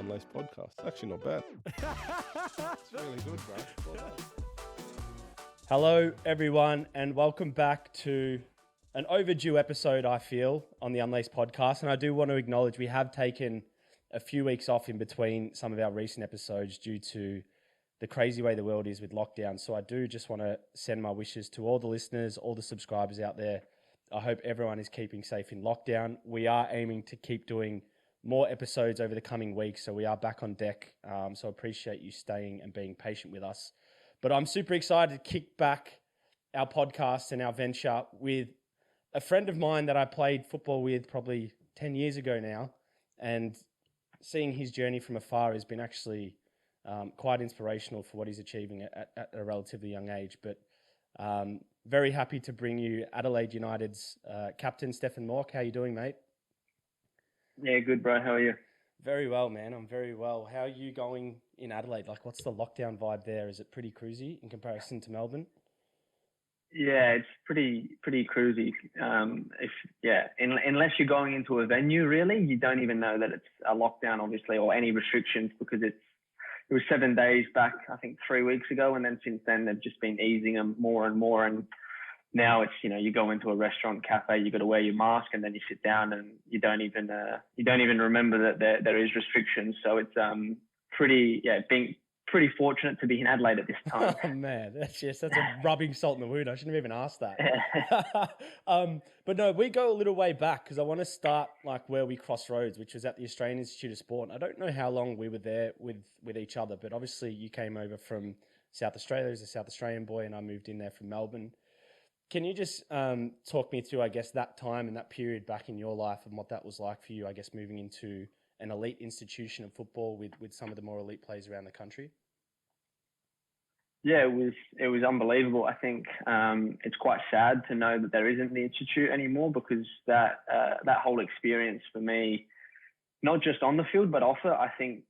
Unlaced podcast. It's actually not bad. It's really good, bro. Well done. Hello, everyone, and welcome back to an overdue episode, I feel, on the Unlaced podcast. And I do want to acknowledge we have taken a few weeks off in between some of our recent episodes due to the crazy way the world is with lockdown. So I do just want to send my wishes to all the listeners, all the subscribers out there. I hope everyone is keeping safe in lockdown. We are aiming to keep doing more episodes over the coming weeks, so we are back on deck. So I appreciate you staying and being patient with us. But I'm super excited to kick back our podcast and our venture with a friend of mine that I played football with probably 10 years ago now. And seeing his journey from afar has been actually quite inspirational for what he's achieving at a relatively young age. But very happy to bring you Adelaide United's captain, Stefan Mauk. How are you doing, mate? Yeah, good, bro. How are you? Very well, man. I'm very well. How are you going in Adelaide? Like, what's the lockdown vibe there? Is it pretty cruisy in comparison to Melbourne? Yeah, it's pretty cruisy. Unless you're going into a venue, really, you don't even know that it's a lockdown, obviously, or any restrictions, because it was 7 days back, I think 3 weeks ago, and then since then they've just been easing them more and more. And now it's, you go into a restaurant, cafe, you got to wear your mask, and then you sit down and you don't even remember that there is restrictions. So it's being pretty fortunate to be in Adelaide at this time. Oh man, that's a rubbing salt in the wound. I shouldn't have even asked that. But no, we go a little way back because I want to start like where we crossed roads, which was at the Australian Institute of Sport. And I don't know how long we were there with each other, but obviously you came over from South Australia as a South Australian boy, and I moved in there from Melbourne. Can you just talk me through, I guess, that time and that period back in your life and what that was like for you, I guess, moving into an elite institution of football with some of the more elite players around the country? Yeah, it was unbelievable. I think it's quite sad to know that there isn't the institute anymore, because that whole experience for me, not just on the field but off it, I think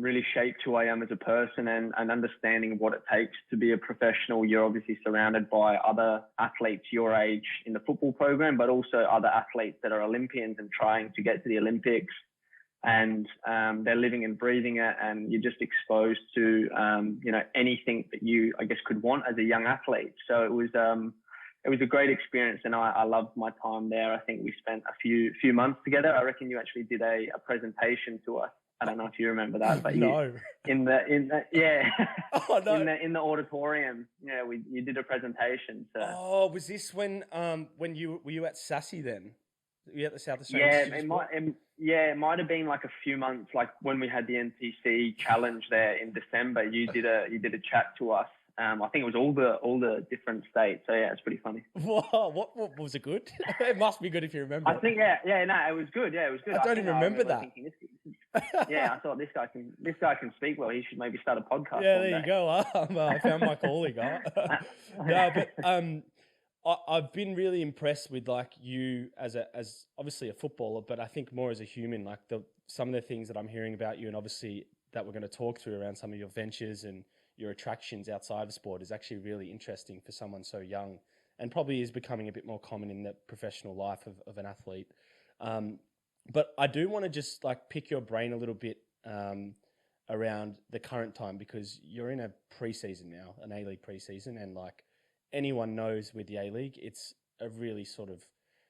really shaped who I am as a person and understanding what it takes to be a professional. You're obviously surrounded by other athletes your age in the football program, but also other athletes that are Olympians and trying to get to the Olympics. And they're living and breathing it, and you're just exposed to anything that you, I guess, could want as a young athlete. So it was a great experience, and I loved my time there. I think we spent a few months together. I reckon you actually did a presentation to us. I don't know if you remember that, but no. in the Oh, no. in the auditorium, you did a presentation. So. Oh, was this when were you at Sassy then? Were you at the South Australian? It might have been like a few months, like when we had the NTC challenge there in December. You did a chat to us. I think it was all the different states. So yeah, it's pretty funny. Whoa, what was it good? It must be good if you remember. I think it was good. Yeah, it was good. I don't even remember that. Thinking, I thought this guy can speak well. He should maybe start a podcast. Yeah, there you go. I found my calling. No, but I've been really impressed with like you as obviously a footballer, but I think more as a human. Like some of the things that I'm hearing about you, and obviously that we're going to talk through around some of your ventures and your attractions outside of sport, is actually really interesting for someone so young, and probably is becoming a bit more common in the professional life of an athlete. But I do want to just like pick your brain a little bit around the current time, because you're in a preseason now, an A-League preseason, and like anyone knows with the A-League, it's a really sort of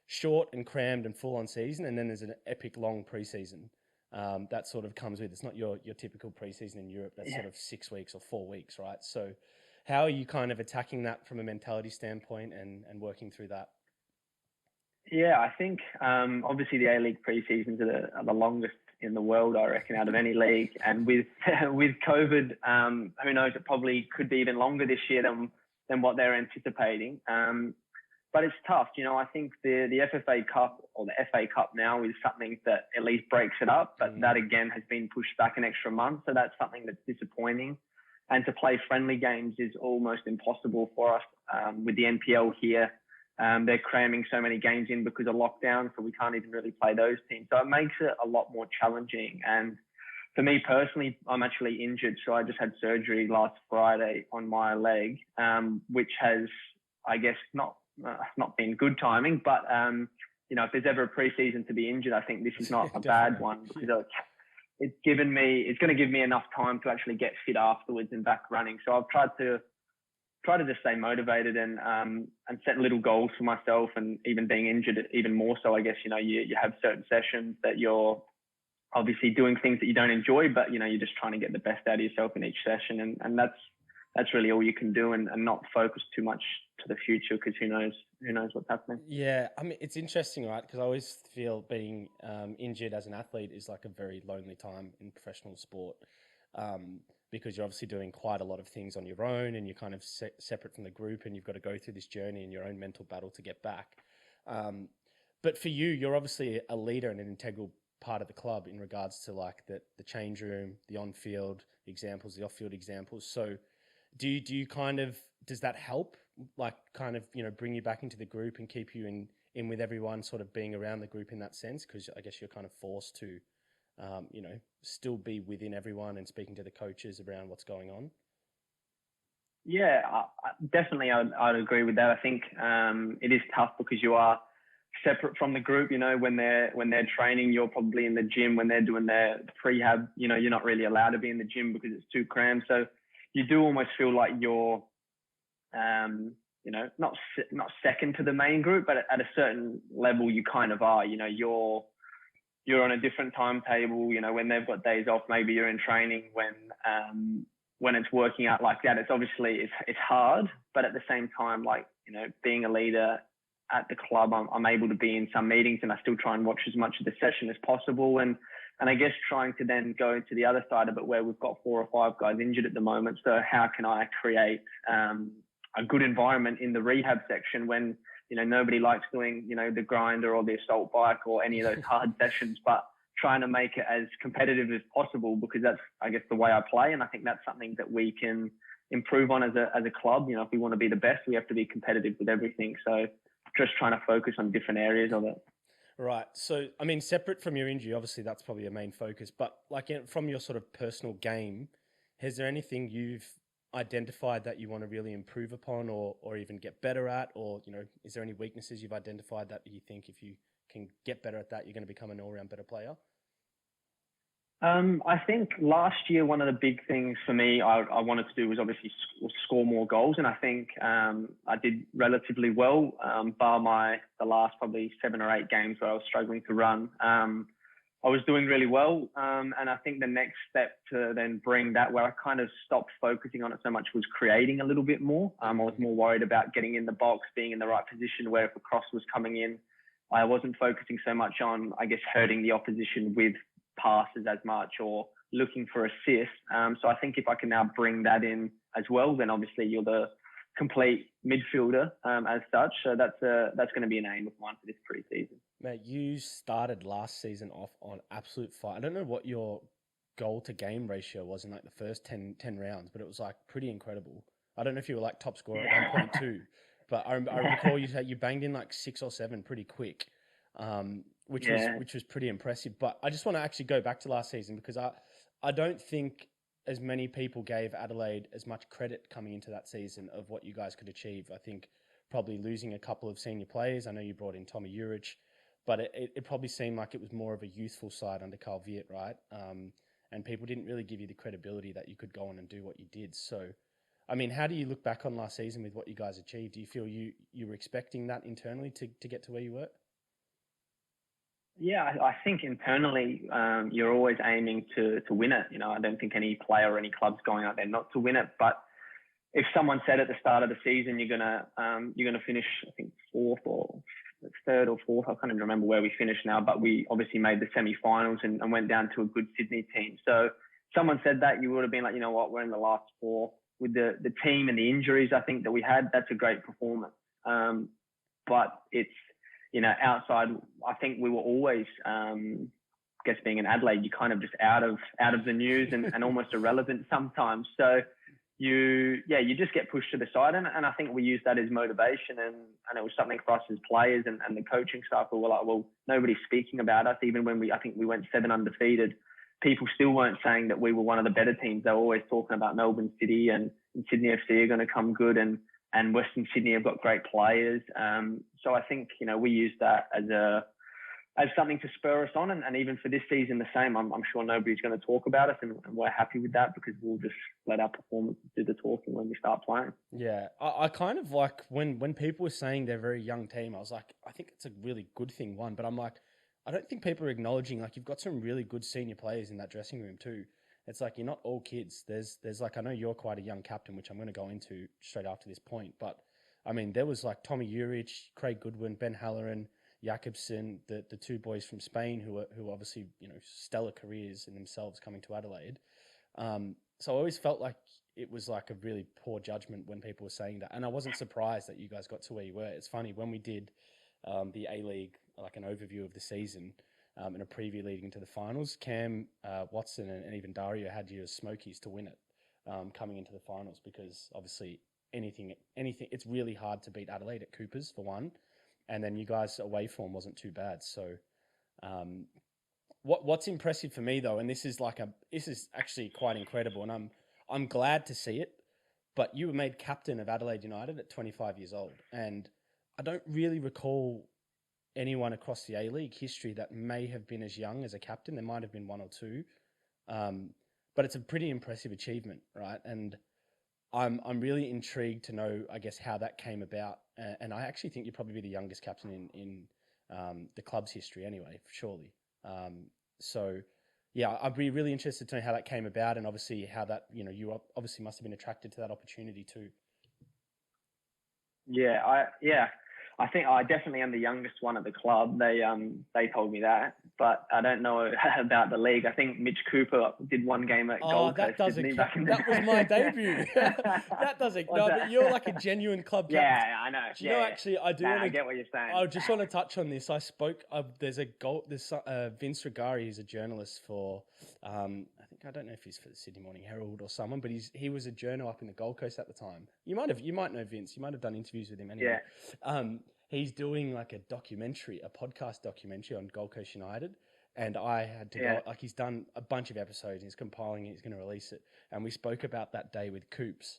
short and crammed and full-on season, and then there's an epic long preseason that sort of comes with. It's not your typical preseason in Europe that's sort of 6 weeks or 4 weeks, right? So how are you kind of attacking that from a mentality standpoint and working through that? Yeah, I think obviously the A-League preseasons are the longest in the world, I reckon, out of any league. And with COVID, who knows, it probably could be even longer this year than what they're anticipating. But it's tough. I think the FFA Cup, or the FA Cup now, is something that at least breaks it up. But that, again, has been pushed back an extra month. So that's something that's disappointing. And to play friendly games is almost impossible for us with the NPL here. They're cramming so many games in because of lockdown, so we can't even really play those teams. So it makes it a lot more challenging. And for me personally, I'm actually injured. So I just had surgery last Friday on my leg, which has, I guess, not been good timing. But, if there's ever a preseason to be injured, I think this is not a bad one, because it's going to give me enough time to actually get fit afterwards and back running. So I've tried to just stay motivated and set little goals for myself. And even being injured, even more so, I guess, you have certain sessions that you're obviously doing things that you don't enjoy, but you're just trying to get the best out of yourself in each session, and that's really all you can do, and not focus too much to the future, because who knows what's happening. Yeah, I mean, it's interesting, right? Because I always feel being injured as an athlete is like a very lonely time in professional sport, because you're obviously doing quite a lot of things on your own, and you're kind of separate from the group, and you've got to go through this journey and your own mental battle to get back. But for you, you're obviously a leader and an integral part of the club in regards to like the change room, the on-field examples, the off-field examples. So do you kind of, does that help, like kind of, bring you back into the group and keep you in with everyone, sort of being around the group in that sense? Because I guess you're kind of forced to, still be within everyone and speaking to the coaches around what's going on. Yeah, definitely. I'd agree with that. I think it is tough because you are separate from the group. When they're training, you're probably in the gym. When they're doing their prehab, you're not really allowed to be in the gym because it's too crammed. So you do almost feel like you're, not second to the main group, but at a certain level you kind of are. You're on a different timetable. When they've got days off, maybe you're in training. When it's working out like that, it's obviously it's hard, but at the same time, like, being a leader at the club, I'm able to be in some meetings, and I still try and watch as much of the session as possible. And I guess trying to then go to the other side of it, where we've got 4 or 5 guys injured at the moment. So how can I create a good environment in the rehab section when, nobody likes doing, the grinder or the assault bike or any of those hard sessions, but trying to make it as competitive as possible, because that's, I guess, the way I play. And I think that's something that we can improve on as a club. If we want to be the best, we have to be competitive with everything. So just trying to focus on different areas of it. Right. So, I mean, separate from your injury, obviously that's probably your main focus, but like from your sort of personal game, is there anything you've identified that you want to really improve upon or even get better at? Or, is there any weaknesses you've identified that you think if you can get better at that, you're going to become an all-round better player? I think last year, one of the big things for me I wanted to do was obviously score more goals. And I think I did relatively well, bar the last probably 7 or 8 games where I was struggling to run. I was doing really well. And I think the next step to then bring that, where I kind of stopped focusing on it so much, was creating a little bit more. I was more worried about getting in the box, being in the right position, where if a cross was coming in, I wasn't focusing so much on, I guess, hurting the opposition with passes as much or looking for assists. So I think if I can now bring that in as well, then obviously you're the complete midfielder as such. So that's going to be an aim of mine for this pre-season. Mate, you started last season off on absolute fire. I don't know what your goal to game ratio was in like the first 10 rounds, but it was like pretty incredible. I don't know if you were like top scorer at 1.2, but I recall you banged in like 6 or 7 pretty quick. Which was pretty impressive. But I just want to actually go back to last season, because I don't think as many people gave Adelaide as much credit coming into that season of what you guys could achieve. I think probably losing a couple of senior players. I know you brought in Tommy Urich, but it probably seemed like it was more of a youthful side under Carl Viet, right? And people didn't really give you the credibility that you could go on and do what you did. So, I mean, how do you look back on last season with what you guys achieved? Do you feel you were expecting that internally to get to where you were? Yeah, I think internally you're always aiming to win it. I don't think any player or any club's going out there not to win it. But if someone said at the start of the season you're gonna finish, I think 4th or 3rd or 4th, I can't even remember where we finished now. But we obviously made the semi-finals and went down to a good Sydney team. So someone said that, you would have been like, you know what, we're in the last 4 with the team and the injuries I think that we had. That's a great performance. But it's, outside, I think we were always, I guess being in Adelaide, you're kind of just out of the news and almost irrelevant sometimes. So you just get pushed to the side. And I think we used that as motivation. And it was something for us as players and the coaching staff who were like, well, nobody's speaking about us. Even when I think we went 7 undefeated, people still weren't saying that we were one of the better teams. They were always talking about Melbourne City and Sydney FC are going to come good. And Western Sydney have got great players. So I think, we use that as as something to spur us on. And even for this season, the same. I'm sure nobody's going to talk about us, and we're happy with that because we'll just let our performance do the talking when we start playing. Yeah, I kind of like when people were saying they're a very young team, I was like, I think it's a really good thing, one. But I'm like, I don't think people are acknowledging, like, you've got some really good senior players in that dressing room too. It's like, you're not all kids. There's like, I know you're quite a young captain, which I'm going to go into straight after this point. But, I mean, there was like Tommy Urich, Craig Goodwin, Ben Halloran, Jakobsen, the two boys from Spain who obviously, stellar careers in themselves coming to Adelaide. So I always felt like it was like a really poor judgment when people were saying that. And I wasn't surprised that you guys got to where you were. It's funny, when we did the A-League, like an overview of the season and a preview leading into the finals, Cam, Watson and even Dario had you as smokies to win it coming into the finals, because obviously anything, it's really hard to beat Adelaide at Coopers for one. And then you guys' away form wasn't too bad. So what's impressive for me though, and this is actually quite incredible, and I'm glad to see it, but you were made captain of Adelaide United at 25 years old. And I don't really recall anyone across the A-League history that may have been as young as a captain. There might have been one or two. But it's a pretty impressive achievement, right? And I'm really intrigued to know, I guess, how that came about. And I actually think you'd probably be the youngest captain in the club's history anyway, surely. So, yeah, I'd be really interested to know how that came about, and obviously how that, you obviously must have been attracted to that opportunity too. Yeah, I think I definitely am the youngest one at the club. They told me that, but I don't know about the league. I think Mitch Cooper did one game at Gold Coast. That was my debut. That doesn't. No, but you're like a genuine club captain. Yeah, I know. Do you know? Actually, I do. I get what you're saying. I just want to touch on this. I spoke. There's Vince Regari. He's a journalist for. I don't know if he's for the Sydney Morning Herald or someone, but he was a journal up in the Gold Coast at the time. You might know Vince. You might have done interviews with him anyway. Yeah. He's doing like a podcast documentary on Gold Coast United. And I had to go, like, he's done a bunch of episodes, he's compiling it, he's going to release it. And we spoke about that day with Coops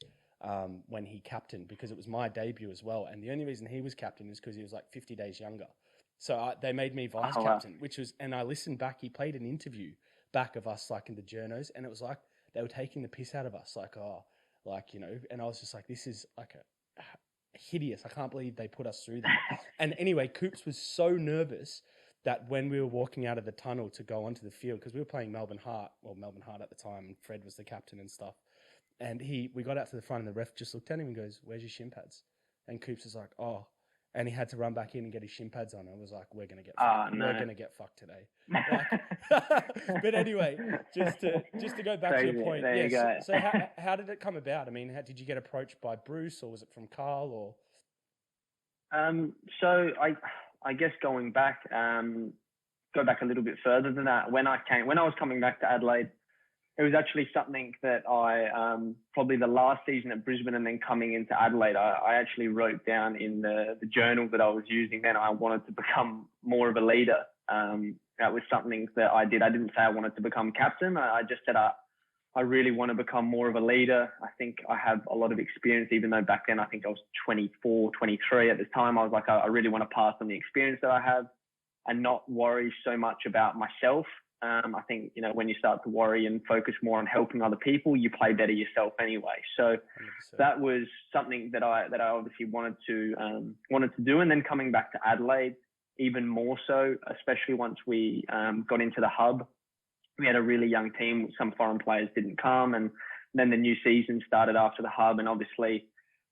when he captained, because it was my debut as well. And the only reason he was captain is because he was like 50 days younger. So they made me vice captain, and I listened back, he played an interview back of us, like in the journos, and it was like, they were taking the piss out of us, and I was just like, this is like hideous. I can't believe they put us through that. And anyway, Coops was so nervous that when we were walking out of the tunnel to go onto the field, because we were playing Melbourne Heart at the time, and Fred was the captain and stuff. And we got out to the front, and the ref just looked at him and goes, "Where's your shin pads?" And Coops was like, "Oh." And he had to run back in and get his shin pads on. And I was like, we're going to get fucked. No. We're going to get fucked today. But anyway, just to go back to your point. There you go. So how did it come about? I mean, did you get approached by Bruce, or was it from Carl, or? So I guess go back a little bit further than that. When I was coming back to Adelaide, it was actually something that I, probably the last season at Brisbane and then coming into Adelaide, I actually wrote down in the journal that I was using then, I wanted to become more of a leader. That was something that I did. I didn't say I wanted to become captain. I just said I really want to become more of a leader. I think I have a lot of experience, even though back then I think I was 24, 23 at this time. I was like, I really want to pass on the experience that I have and not worry so much about myself. I think, when you start to worry and focus more on helping other people, you play better yourself anyway. So 100%. That was something that I obviously wanted to do. And then coming back to Adelaide, even more so, especially once we got into the hub, we had a really young team. Some foreign players didn't come. And then the new season started after the hub. And obviously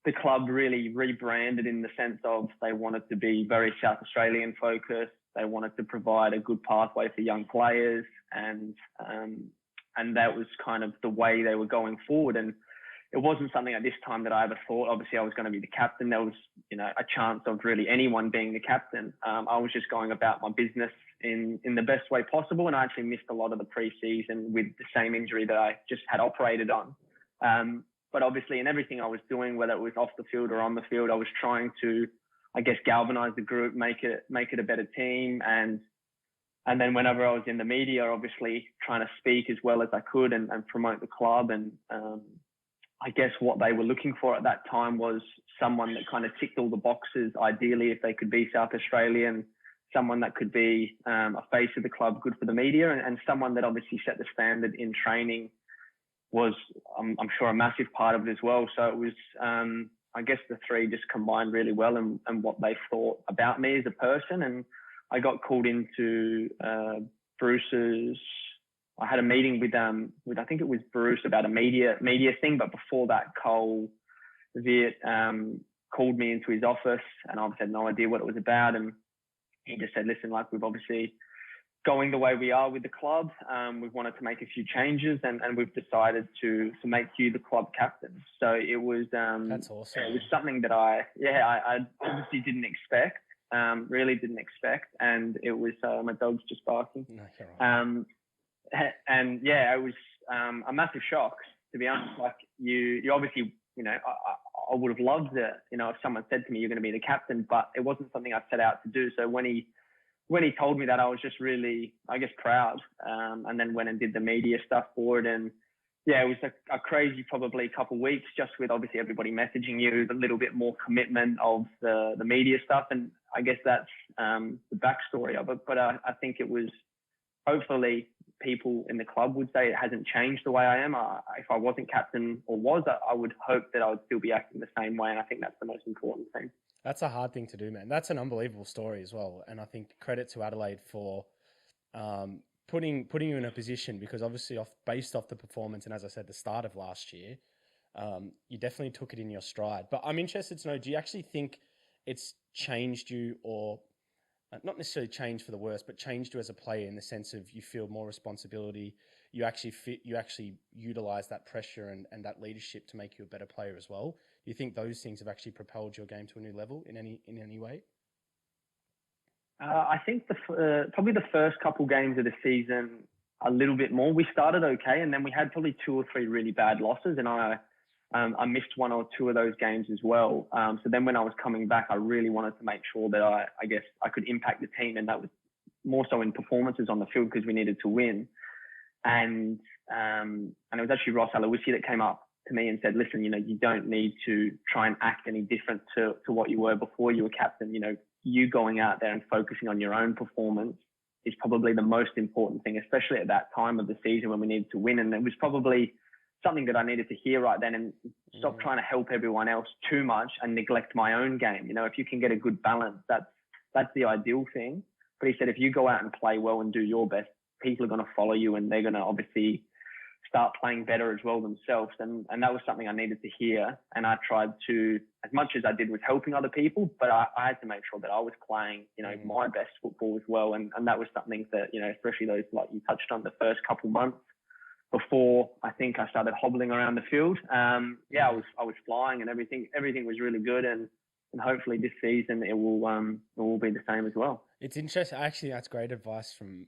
the club really rebranded in the sense of they wanted to be very South Australian focused. They wanted to provide a good pathway for young players, and that was kind of the way they were going forward. And it wasn't something at this time that I ever thought. Obviously, I was going to be the captain. There was, a chance of really anyone being the captain. I was just going about my business in the best way possible, and I actually missed a lot of the pre-season with the same injury that I just had operated on. But obviously, in everything I was doing, whether it was off the field or on the field, I was trying to, I guess, galvanize the group, make it a better team. And then whenever I was in the media, obviously trying to speak as well as I could and promote the club. And I guess what they were looking for at that time was someone that kind of ticked all the boxes, ideally, if they could be South Australian, someone that could be a face of the club, good for the media, and someone that obviously set the standard in training was, I'm sure, a massive part of it as well. So it was, I guess the three just combined really well and what they thought about me as a person. And I got called into Bruce's. I had a meeting with I think it was Bruce about a media thing, but before that, Cole Viet called me into his office, and I obviously had no idea what it was about. And he just said, "Listen, like, we've obviously going the way we are with the club. We've wanted to make a few changes, and we've decided to make you the club captain." So it was that's awesome. It was something that I obviously didn't expect, really didn't expect, and it was my dog's just barking. No, you're right. And yeah, it was a massive shock, to be honest. Like you obviously, I would have loved it, if someone said to me, "You're going to be the captain," but it wasn't something I set out to do. So when he told me that, I was just really, I guess, proud. And then went and did the media stuff for it. And yeah, it was a crazy probably couple of weeks, just with obviously everybody messaging you, a little bit more commitment of the media stuff. And I guess that's the backstory of it. But I think it was, hopefully people in the club would say it hasn't changed the way I am. If I wasn't captain I would hope that I would still be acting the same way. And I think that's the most important thing. That's a hard thing to do, man. That's an unbelievable story as well. And I think credit to Adelaide for putting you in a position, because obviously based off the performance and, as I said, the start of last year, you definitely took it in your stride. But I'm interested to know, do you actually think it's changed you, or not necessarily changed for the worse, but changed you as a player in the sense of you feel more responsibility, you actually utilize that pressure and that leadership to make you a better player as well? Do you think those things have actually propelled your game to a new level in any way? I think probably the first couple games of the season a little bit more. We started okay, and then we had probably 2 or 3 really bad losses, and I missed 1 or 2 of those games as well. So then when I was coming back, I really wanted to make sure that I guess I could impact the team, and that was more so in performances on the field because we needed to win. And it was actually Ross Aloisi that came up to me and said, "Listen, you don't need to try and act any different to what you were before you were captain. You going out there and focusing on your own performance is probably the most important thing, especially at that time of the season when we needed to win." And it was probably something that I needed to hear right then, and stop trying to help everyone else too much and neglect my own game. If you can get a good balance, that's the ideal thing. But he said, if you go out and play well and do your best, people are going to follow you, and they're going to obviously start playing better as well themselves. And that was something I needed to hear. And I tried to, as much as I did with helping other people, but I had to make sure that I was playing, my best football as well. And that was something that, especially those, like you touched on, the first couple months before I think I started hobbling around the field. I was flying, and everything was really good. And hopefully this season it will be the same as well. It's interesting. Actually, that's great advice from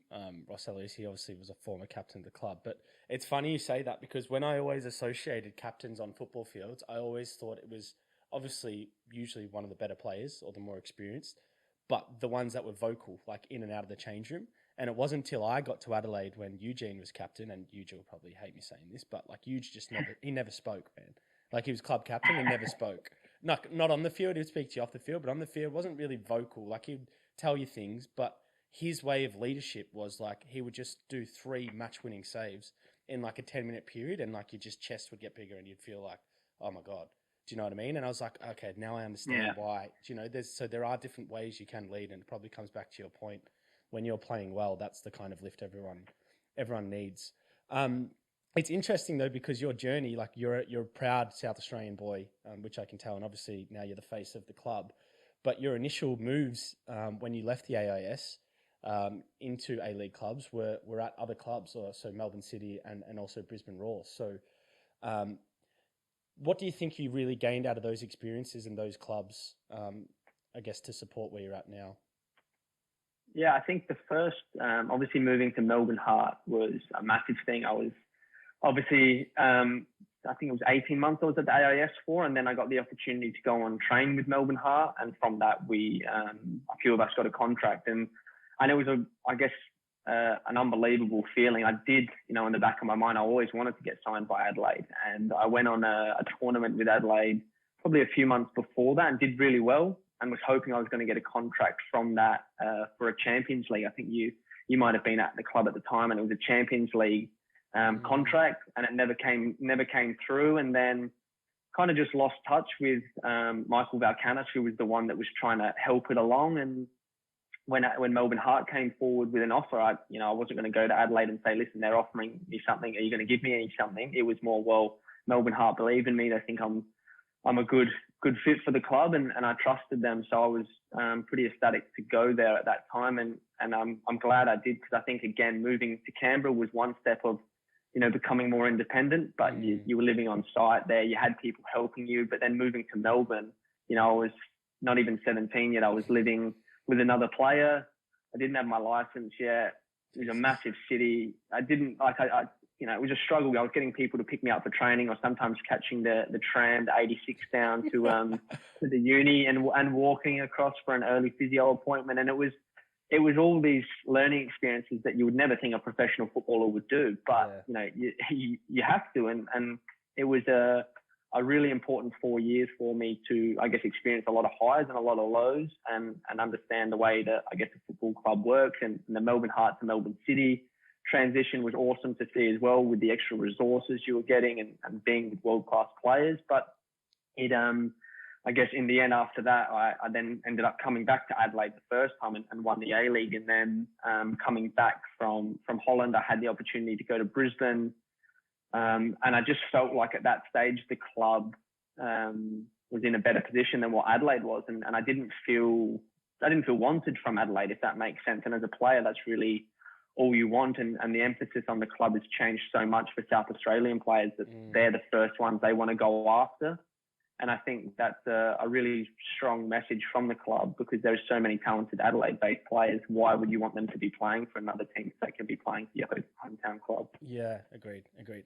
Ross Ellis. He obviously was a former captain of the club. But it's funny you say that, because when I always associated captains on football fields, I always thought it was obviously usually one of the better players or the more experienced, but the ones that were vocal, like in and out of the change room. And it wasn't until I got to Adelaide when Eugene was captain, and Eugene will probably hate me saying this, but like Eugene just never spoke, man. Like he was club captain and never spoke. Not on the field, he'd speak to you off the field, but on the field wasn't really vocal. Like he'd tell you things, but his way of leadership was like he would just do 3 match-winning saves in like a 10-minute period, and like your chest would get bigger and you'd feel like, oh my God. Do you know what I mean? And I was like, okay, now I understand why. There are different ways you can lead, and it probably comes back to your point. When you're playing well, that's the kind of lift everyone needs. It's interesting though, because your journey, like you're a proud South Australian boy, which I can tell, and obviously now you're the face of the club. But your initial moves when you left the AIS into A-League clubs were at other clubs, so Melbourne City and also Brisbane Roar. So what do you think you really gained out of those experiences in those clubs, I guess, to support where you're at now? Yeah, I think the first, obviously moving to Melbourne Heart was a massive thing. I was obviously, I think it was 18 months I was at the AIS for, and then I got the opportunity to go on train with Melbourne Heart. And from that, a few of us got a contract. And it was, an unbelievable feeling. I did, in the back of my mind, I always wanted to get signed by Adelaide. And I went on a tournament with Adelaide probably a few months before that and did really well. was hoping I was going to get a contract from that for a Champions League. I think you might have been at the club at the time, and it was a Champions League contract, and it never came through. And then kind of just lost touch with Michael Valkanis, who was the one that was trying to help it along. And when Melbourne Heart came forward with an offer, I wasn't going to go to Adelaide and say, listen, they're offering me something. Are you going to give me something? It was more, well, Melbourne Heart believe in me. They think I'm a good fit for the club, and I trusted them. So I was pretty ecstatic to go there at that time, and I'm glad I did, because I think, again, moving to Canberra was one step of becoming more independent, but you were living on site there. You had people helping you, but then moving to Melbourne, I was not even 17 yet. I was living with another player. I didn't have my license yet. It was a massive city. I didn't it was a struggle. I was getting people to pick me up for training, or sometimes catching the tram, the 86 down to the uni and walking across for an early physio appointment. And it was all these learning experiences that you would never think a professional footballer would do, but you have to. And it was a really important 4 years for me to, I guess, experience a lot of highs and a lot of lows, and understand the way that, I guess, the football club works. And the Melbourne Heart to Melbourne City transition was awesome to see as well, with the extra resources you were getting and being with world-class players. But it, I guess in the end, after that, I then ended up coming back to Adelaide the first time and won the A-League. And then coming back from Holland, I had the opportunity to go to Brisbane. And I just felt like at that stage, the club was in a better position than what Adelaide was. And I didn't feel wanted from Adelaide, if that makes sense. And as a player, that's really all you want. And the emphasis on the club has changed so much for South Australian players that they're the first ones they want to go after. And I think that's a really strong message from the club, because there's so many talented Adelaide-based players. Why would you want them to be playing for another team if they can be playing for your hometown club? Yeah, agreed.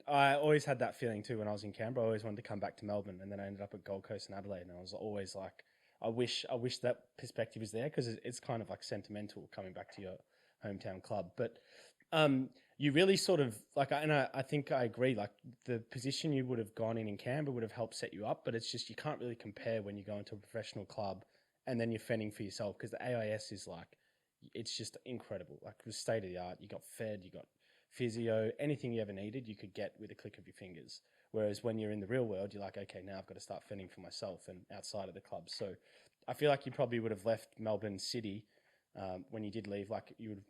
I always had that feeling too when I was in Canberra. I always wanted to come back to Melbourne, and then I ended up at Gold Coast and Adelaide, and I was always like, I wish that perspective is there, because it's kind of like sentimental coming back to your hometown club. But you really sort of like, and I think I agree, like the position you would have gone in Canberra would have helped set you up, but it's just, you can't really compare when you go into a professional club and then you're fending for yourself, because the AIS is like, it's just incredible. Like the state of the art, you got fed, you got physio, anything you ever needed, you could get with a click of your fingers. Whereas when you're in the real world, you're like, okay, now I've got to start fending for myself and outside of the club. So I feel like you probably would have left Melbourne City when you did leave, like you would,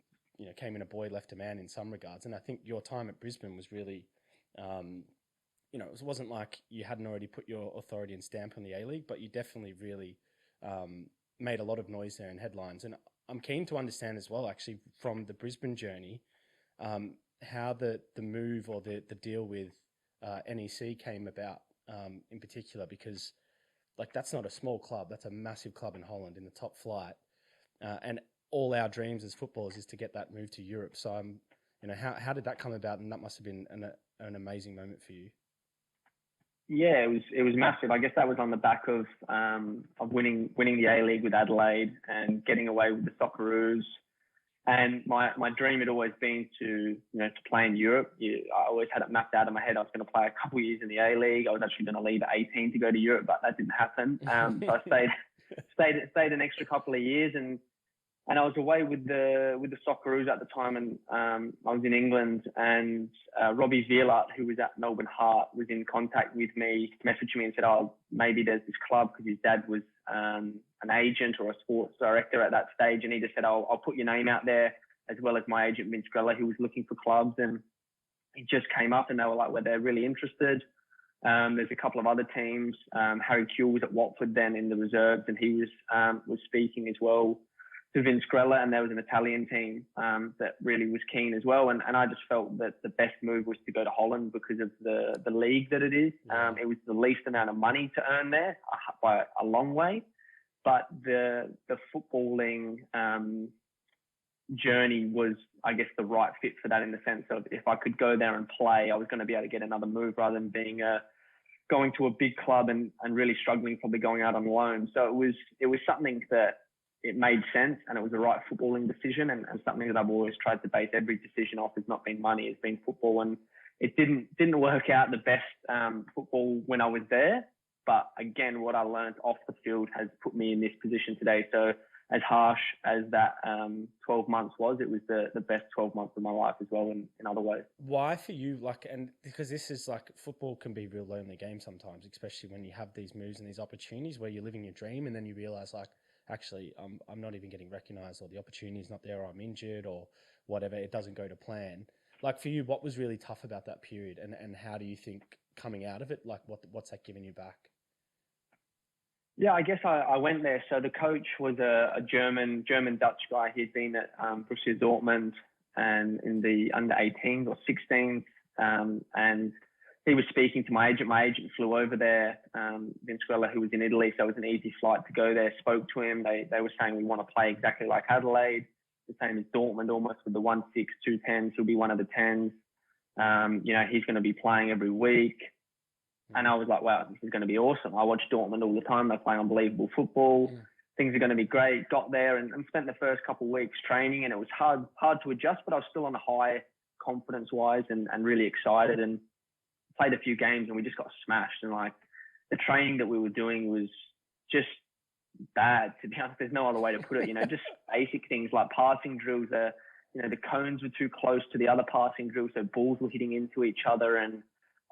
came in a boy, left a man in some regards. And I think your time at Brisbane was really, it wasn't like you hadn't already put your authority and stamp on the A-League, but you definitely really made a lot of noise there in headlines. And I'm keen to understand as well, actually, from the Brisbane journey, how the move or the deal with NEC came about in particular, because like that's not a small club, that's a massive club in Holland in the top flight. And all our dreams as footballers is to get that move to Europe. So how did that come about? And that must have been an amazing moment for you. Yeah, it was massive. I guess that was on the back of winning the A-League with Adelaide and getting away with the Socceroos. And my dream had always been to play in Europe. I always had it mapped out in my head. I was going to play a couple of years in the A-League. I was actually going to leave at 18 to go to Europe, but that didn't happen. So I stayed an extra couple of years, and I was away with the Socceroos at the time, and I was in England, and Robbie Violart, who was at Melbourne Heart, was in contact with me, messaged me and said, oh, maybe there's this club, because his dad was an agent or a sports director at that stage, and he just said, I'll put your name out there, as well as my agent Vince Grella, who was looking for clubs. And it just came up, and they were like, well, they're really interested. There's a couple of other teams. Harry Kuehl was at Watford then in the reserves, and he was speaking as well to Vince Grella, and there was an Italian team that really was keen as well. And I just felt that the best move was to go to Holland because of the league that it is. It was the least amount of money to earn there by a long way, but the footballing journey was, I guess, the right fit for that, in the sense of if I could go there and play, I was going to be able to get another move rather than being going to a big club and really struggling, probably going out on loan. So it was something that it made sense, and it was the right footballing decision, and something that I've always tried to base every decision off. Has not been money, it's been football. And it didn't work out the best football when I was there, But again, what I learned off the field has put me in this position today. So as harsh as that 12 months was, it was the best 12 months of my life as well in other ways. Why for you, like, and because this is like, football can be a real lonely game sometimes, especially when you have these moves and these opportunities where you're living your dream and then you realize, like, actually, I'm not even getting recognised, or the opportunity's not there, or I'm injured, or whatever, it doesn't go to plan. Like, for you, what was really tough about that period, and how do you think coming out of it, like, what's that giving you back? Yeah, I guess I went there. So the coach was a German Dutch guy. He'd been at Borussia Dortmund and in the under 18s or 16s, and he was speaking to my agent. My agent flew over there, Vincuella, who was in Italy, so it was an easy flight to go there. Spoke to him. They were saying we want to play exactly like Adelaide, the same as Dortmund, almost with the 1-6, 2 10s. He'll be one of the 10s. He's going to be playing every week. And I was like, wow, this is going to be awesome. I watch Dortmund all the time. They play unbelievable football. Things are going to be great. Got there and spent the first couple of weeks training, and it was hard to adjust, but I was still on a high confidence-wise and really excited, and played a few games, and we just got smashed. And like, the training that we were doing was just bad, to be honest. There's no other way to put it. Just basic things like passing drills. The cones were too close to the other passing drills, so balls were hitting into each other, and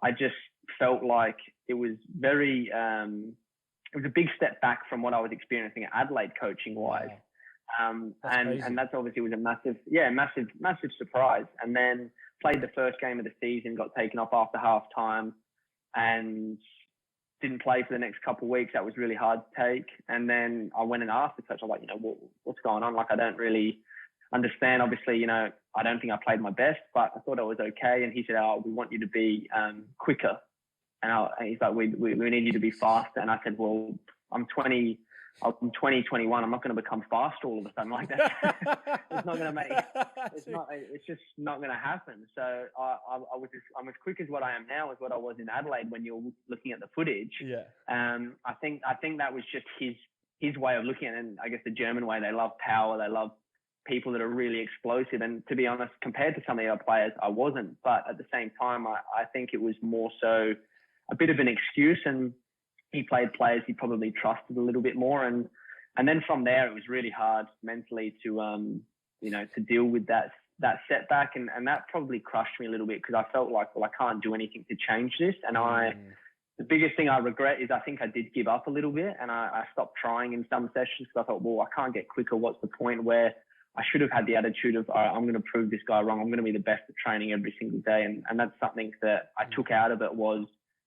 I just felt like it was very, it was a big step back from what I was experiencing at Adelaide coaching wise. And that's obviously was a massive surprise. And then played the first game of the season, got taken off after half time, and didn't play for the next couple of weeks. That was really hard to take. And then I went and asked the coach, I was like, what's going on? Like, I don't really understand. Obviously, I don't think I played my best, but I thought I was okay. And he said, we want you to be quicker. And he's like, we need you to be faster. And I said, well, I'm 20, 21. I'm not going to become fast all of a sudden like that. It's not going to it's just not going to happen. So I'm as quick as what I am now as what I was in Adelaide when you're looking at the footage. Yeah. I think that was just his way of looking at it. And I guess the German way, they love power. They love people that are really explosive. And to be honest, compared to some of the other players, I wasn't. But at the same time, I think it was more so a bit of an excuse, and he played players he probably trusted a little bit more. And then from there, it was really hard mentally to deal with that setback. And that probably crushed me a little bit, because I felt like, well, I can't do anything to change this. And the biggest thing I regret is I think I did give up a little bit, and I stopped trying in some sessions, because I thought, well, I can't get quicker. What's the point? Where I should have had the attitude of, all right, I'm going to prove this guy wrong. I'm going to be the best at training every single day. And that's something that I took out of it, was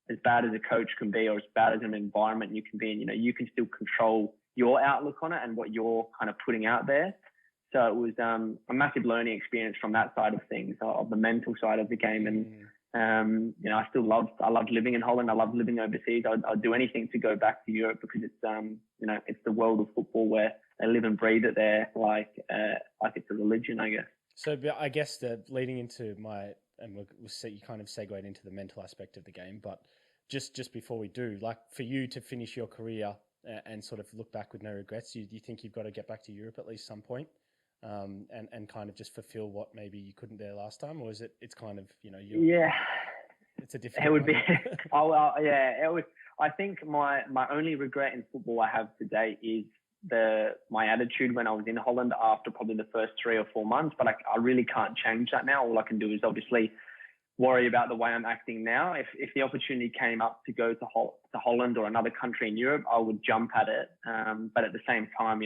as bad as a coach can be, or as bad as an environment you can be in, you can still control your outlook on it and what you're kind of putting out there. So it was a massive learning experience from that side of things, of the mental side of the game. And, I loved living in Holland. I loved living overseas. I'd do anything to go back to Europe, because it's, it's the world of football where they live and breathe it there, like it's a religion, I guess. So I guess leading into we'll see, you kind of segued into the mental aspect of the game, but just before we do, like, for you to finish your career and sort of look back with no regrets, do you think you've got to get back to Europe at least some point, and kind of just fulfill what maybe you couldn't there last time? Or is it's kind of, it's a different. It would be, it was. I think my only regret in football I have today is my attitude when I was in Holland after probably the first 3 or 4 months. But I really can't change that now. All I can do is obviously worry about the way I'm acting now. If the opportunity came up to go to Holland or another country in Europe, I would jump at it. But at the same time,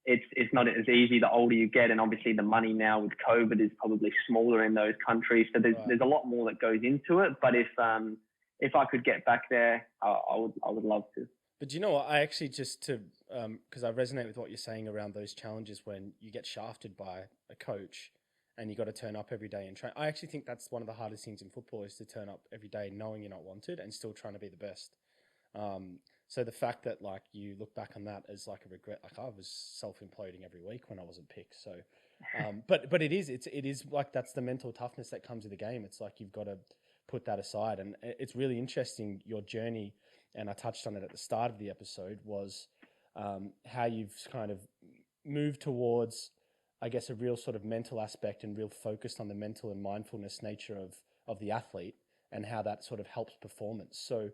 it's not as easy the older you get, and obviously the money now with COVID is probably smaller in those countries. So there's a lot more that goes into it. But if I could get back there, I would love to. But you know what? I actually because I resonate with what you're saying around those challenges when you get shafted by a coach and you got to turn up every day and train. I actually think that's one of the hardest things in football, is to turn up every day knowing you're not wanted and still trying to be the best. So the fact that, like, you look back on that as like a regret, like, I was self-imploding every week when I wasn't picked. So, but it is like, that's the mental toughness that comes with the game. It's like, you've got to put that aside. And it's really interesting, your journey, and I touched on it at the start of the episode, was how you've kind of moved towards, I guess, a real sort of mental aspect and real focused on the mental and mindfulness nature of the athlete, and how that sort of helps performance. So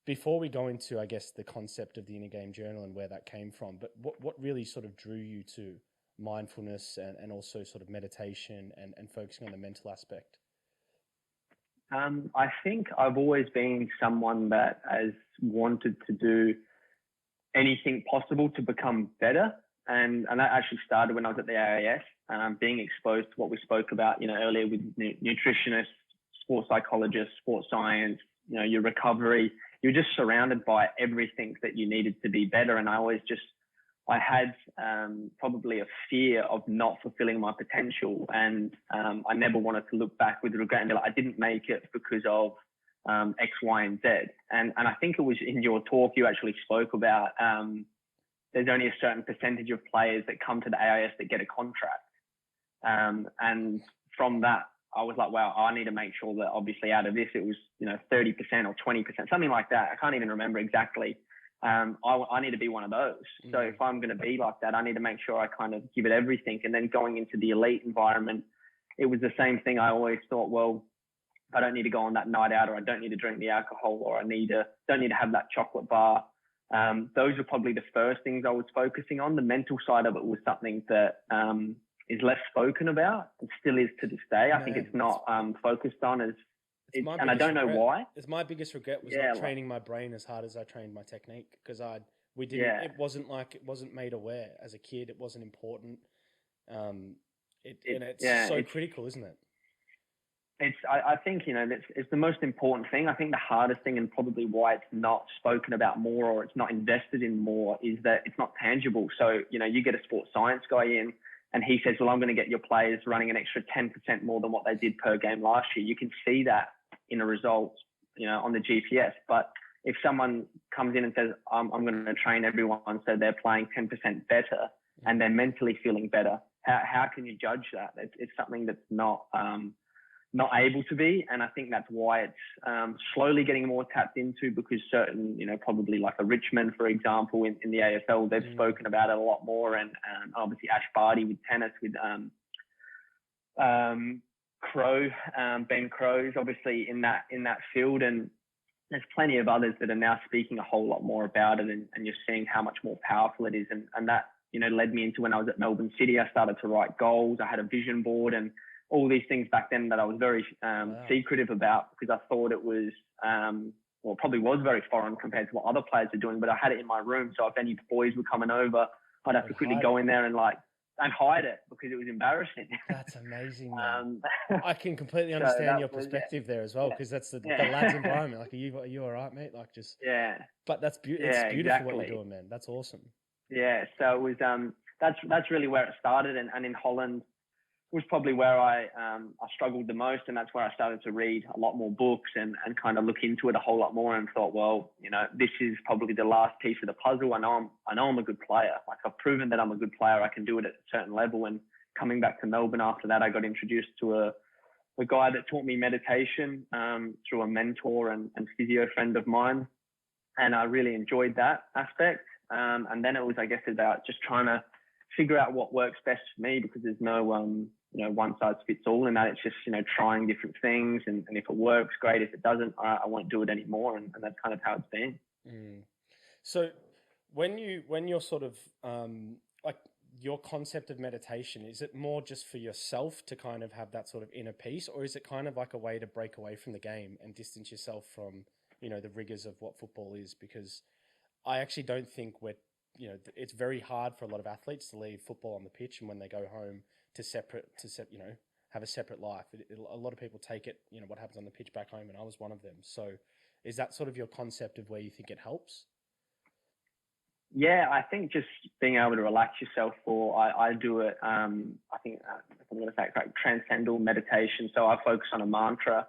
before we go into, I guess, the concept of the inner game journal and where that came from, but what really sort of drew you to mindfulness and also sort of meditation and focusing on the mental aspect? I think I've always been someone that has wanted to do anything possible to become better. And that actually started when I was at the AIS, being exposed to what we spoke about, earlier with nutritionists, sports psychologists, sports science, your recovery. You're just surrounded by everything that you needed to be better. And I had probably a fear of not fulfilling my potential. And I never wanted to look back with regret and be like, I didn't make it because of X, Y, and Z. And I think it was in your talk, you actually spoke about there's only a certain percentage of players that come to the AIS that get a contract. And from that, I was like, wow, I need to make sure that obviously out of this, it was, 30% or 20%, something like that. I can't even remember exactly. I need to be one of those. So if I'm going to be like that, I need to make sure I kind of give it everything. And then going into the elite environment, it was the same thing. I always thought, well, I don't need to go on that night out, or I don't need to drink the alcohol, or I don't need to have that chocolate bar. Those were probably the first things I was focusing on. The mental side of it was something that is less spoken about and still is to this day. I think it's not focused on as, and I don't know why. It's my biggest regret was not training my brain as hard as I trained my technique, because it wasn't made aware as a kid. It wasn't important. It's so critical, isn't it? I think, it's the most important thing. I think the hardest thing, and probably why it's not spoken about more or it's not invested in more, is that it's not tangible. So, you get a sports science guy in and he says, well, I'm going to get your players running an extra 10% more than what they did per game last year. You can see that in a result, on the GPS. But if someone comes in and says, I'm going to train everyone so they're playing 10% better and they're mentally feeling better, how can you judge that? It's something that's not able to be. And I think that's why it's slowly getting more tapped into, because certain, probably like a Richmond, for example, in the AFL, they've spoken about it a lot more. And obviously Ash Barty with tennis, with Crow, Ben Crow's obviously in that field. And there's plenty of others that are now speaking a whole lot more about it. And you're seeing how much more powerful it is. And that, led me into, when I was at Melbourne City, I started to write goals. I had a vision board and all these things back then that I was very secretive about, because I thought it was, probably was very foreign compared to what other players are doing. But I had it in my room. So if any boys were coming over, I'd have to quickly go in there and hide it, because it was embarrassing. That's amazing. I can completely understand your perspective there as well, because that's the lads' environment. Like, are you all right, mate? Like, just But it's beautiful exactly. What you're doing, man. That's awesome. Yeah. So it was that's really where it started, and in Holland was probably where I struggled the most, and that's where I started to read a lot more books and kind of look into it a whole lot more, and thought, well, this is probably the last piece of the puzzle. I know I'm a good player. Like, I've proven that I'm a good player. I can do it at a certain level. And coming back to Melbourne after that, I got introduced to a guy that taught me meditation through a mentor and physio friend of mine, and I really enjoyed that aspect. And then it was, I guess, about just trying to figure out what works best for me, because there's no one size fits all, and that it's just, trying different things. And if it works, great. If it doesn't, I won't do it anymore. And that's kind of how it's been. So when you're sort of, like, your concept of meditation, is it more just for yourself to kind of have that sort of inner peace, or is it kind of like a way to break away from the game and distance yourself from, the rigors of what football is? Because I actually don't think it's very hard for a lot of athletes to leave football on the pitch, and when they go home have a separate life. A lot of people take it, what happens on the pitch back home, and I was one of them. So is that sort of your concept of where you think it helps? Yeah, I think just being able to relax yourself, or I do it, I think, if I'm going to say it correct, transcendental meditation. So I focus on a mantra,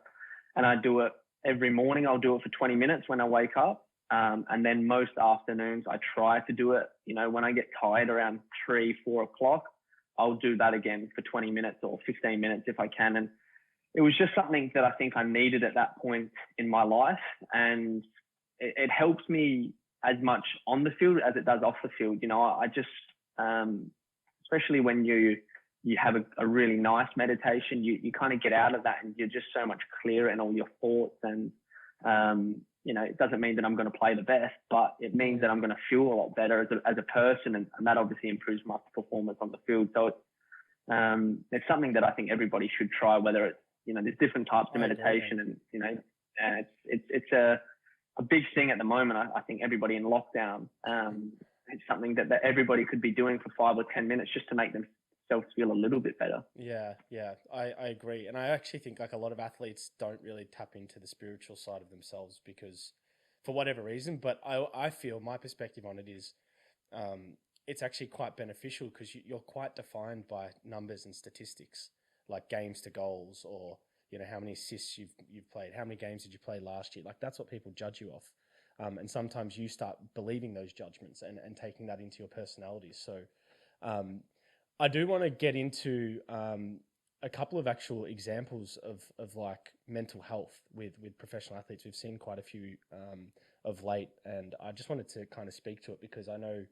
and I do it every morning. I'll do it for 20 minutes when I wake up. And then most afternoons I try to do it, when I get tired around 3-4 o'clock, I'll do that again for 20 minutes or 15 minutes if I can. And it was just something that I think I needed at that point in my life. And it helps me as much on the field as it does off the field. I just, especially when you have a really nice meditation, you kind of get out of that and you're just so much clearer in all your thoughts. And, it doesn't mean that I'm going to play the best, but it means that I'm going to feel a lot better as a person, and that obviously improves my performance on the field. So it's something that I think everybody should try, whether it's, there's different types of meditation, and it's a big thing at the moment. I think everybody in lockdown, it's something that everybody could be doing for 5 or 10 minutes just to make themselves feel a little bit better. Yeah, I agree. And I actually think like a lot of athletes don't really tap into the spiritual side of themselves because for whatever reason, but I feel my perspective on it is it's actually quite beneficial because you're quite defined by numbers and statistics like games to goals or, how many assists you've played, how many games did you play last year? Like that's what people judge you off. And sometimes you start believing those judgments and taking that into your personality. So I do want to get into a couple of actual examples of like mental health with professional athletes. We've seen quite a few of late, and I just wanted to kind of speak to it because I know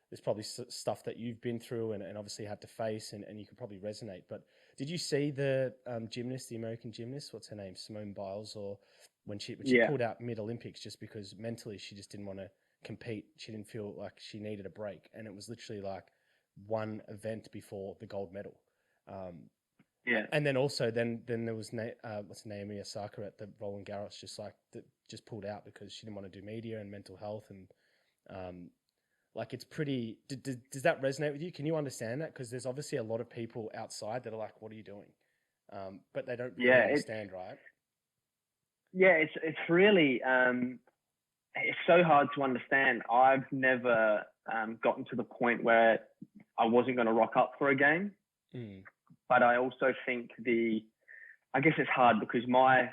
there's probably stuff that you've been through and obviously had to face and you could probably resonate. But did you see the gymnast, the American gymnast, what's her name, Simone Biles, or when she pulled out mid-Olympics just because mentally she just didn't want to compete. She didn't feel like she needed a break. And it was literally like one event before the gold medal. And then also then there was Naomi Osaka at the Roland Garros just pulled out because she didn't want to do media and mental health and like it's pretty. Does that resonate with you? Can you understand that? Because there's obviously a lot of people outside that are like, "What are you doing?" But they don't really understand, right? Yeah, it's really it's so hard to understand. I've never gotten to the point where I wasn't going to rock up for a game, but I also think I guess it's hard because my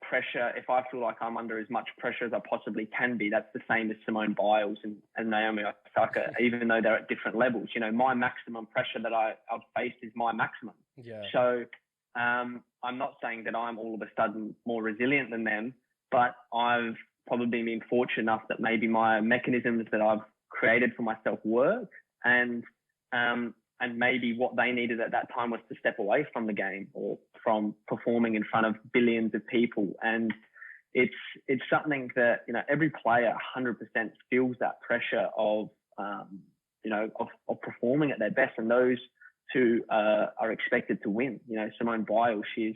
pressure, if I feel like I'm under as much pressure as I possibly can be, that's the same as Simone Biles and Naomi Osaka, even though they're at different levels. My maximum pressure that I've faced is my maximum. Yeah. So I'm not saying that I'm all of a sudden more resilient than them, but I've probably been fortunate enough that maybe my mechanisms that I've created for myself work, and maybe what they needed at that time was to step away from the game or from performing in front of billions of people. And it's something that, every player 100% feels that pressure of performing at their best. And those two are expected to win. Simone Biles, she's